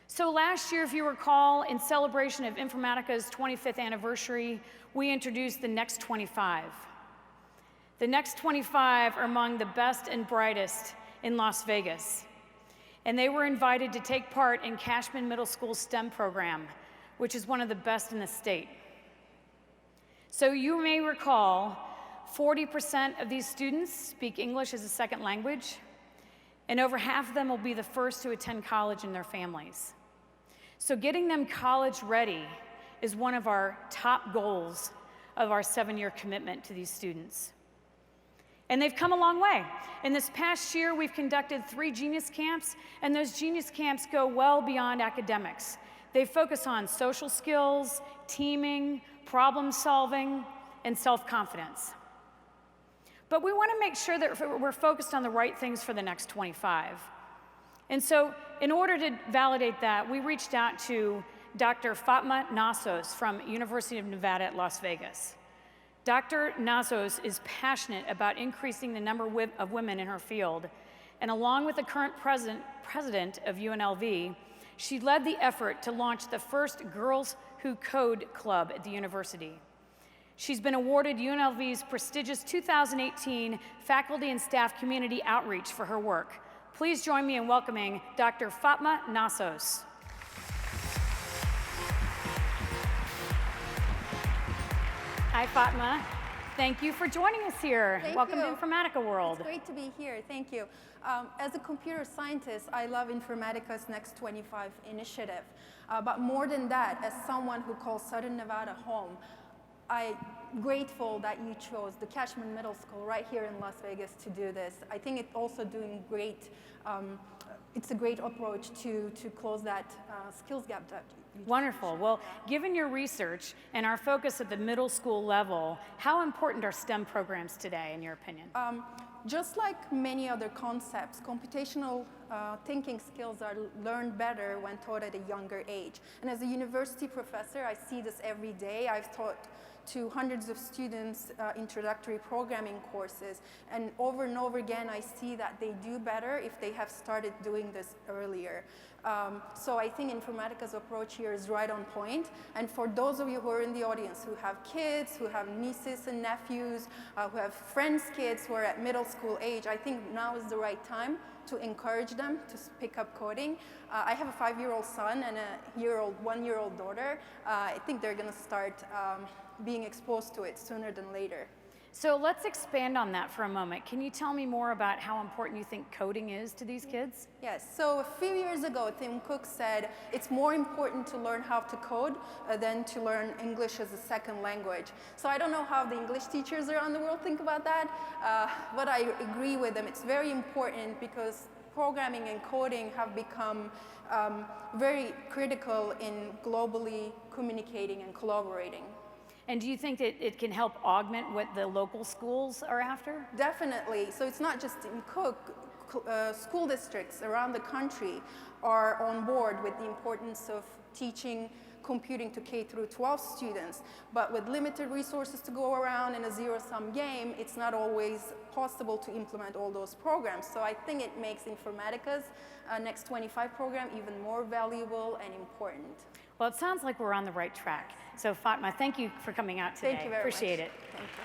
So last year, if you recall, in celebration of Informatica's 25th anniversary, we introduced the Next 25. The Next 25 are among the best and brightest in Las Vegas. And they were invited to take part in Cashman Middle School's STEM program, which is one of the best in the state. So you may recall, 40% of these students speak English as a second language, and over half of them will be the first to attend college in their families. So getting them college ready is one of our top goals of our 7-year commitment to these students. And they've come a long way. In this past year, we've conducted 3 Genius Camps, and those Genius Camps go well beyond academics. They focus on social skills, teaming, problem solving, and self-confidence. But we want to make sure that we're focused on the right things for the Next 25. And so in order to validate that, we reached out to Dr. Fatma Nasoz from University of Nevada at Las Vegas. Dr. Nasoz is passionate about increasing the number of women in her field, and along with the current president of UNLV, she led the effort to launch the first Girls Who Code Club at the university. She's been awarded UNLV's prestigious 2018 Faculty and Staff Community Outreach for her work. Please join me in welcoming Dr. Fatma Nasoz. Hi, Fatma. Thank you for joining us here. Welcome to Informatica World. It's great to be here. Thank you. As a computer scientist, I love Informatica's Next 25 initiative. But more than that, as someone who calls Southern Nevada home, I'm grateful that you chose the Cashman Middle School right here in Las Vegas to do this. I think it's also doing great. It's a great approach to close that skills gap that Wonderful. Well, given your research and our focus at the middle school level, how important are STEM programs today, in your opinion? Just like many other concepts, computational thinking skills are learned better when taught at a younger age. And as a university professor, I see this every day. I've taught to hundreds of students introductory programming courses, and over again I see that they do better if they have started doing this earlier. So I think Informatica's approach here is right on point, and for those of you who are in the audience who have kids, who have nieces and nephews, who have friends' kids who are at middle school age, I think now is the right time to encourage them to pick up coding. I have a 5-year-old son and a 1-year-old daughter. I think they're going to start being exposed to it sooner than later. So let's expand on that for a moment. Can you tell me more about how important you think coding is to these kids? Yes, so a few years ago, Tim Cook said it's more important to learn how to code than to learn English as a second language. So I don't know how the English teachers around the world think about that, but I agree with them. It's very important because programming and coding have become very critical in globally communicating and collaborating. And do you think that it can help augment what the local schools are after? Definitely. So it's not just in Cook. School districts around the country are on board with the importance of teaching computing to K through 12 students. But with limited resources to go around in a zero-sum game, it's not always possible to implement all those programs. So I think it makes Informatica's Next 25 program even more valuable and important. Well, it sounds like we're on the right track. So Fatma, thank you for coming out today. Thank you very much. Appreciate it. Thank you.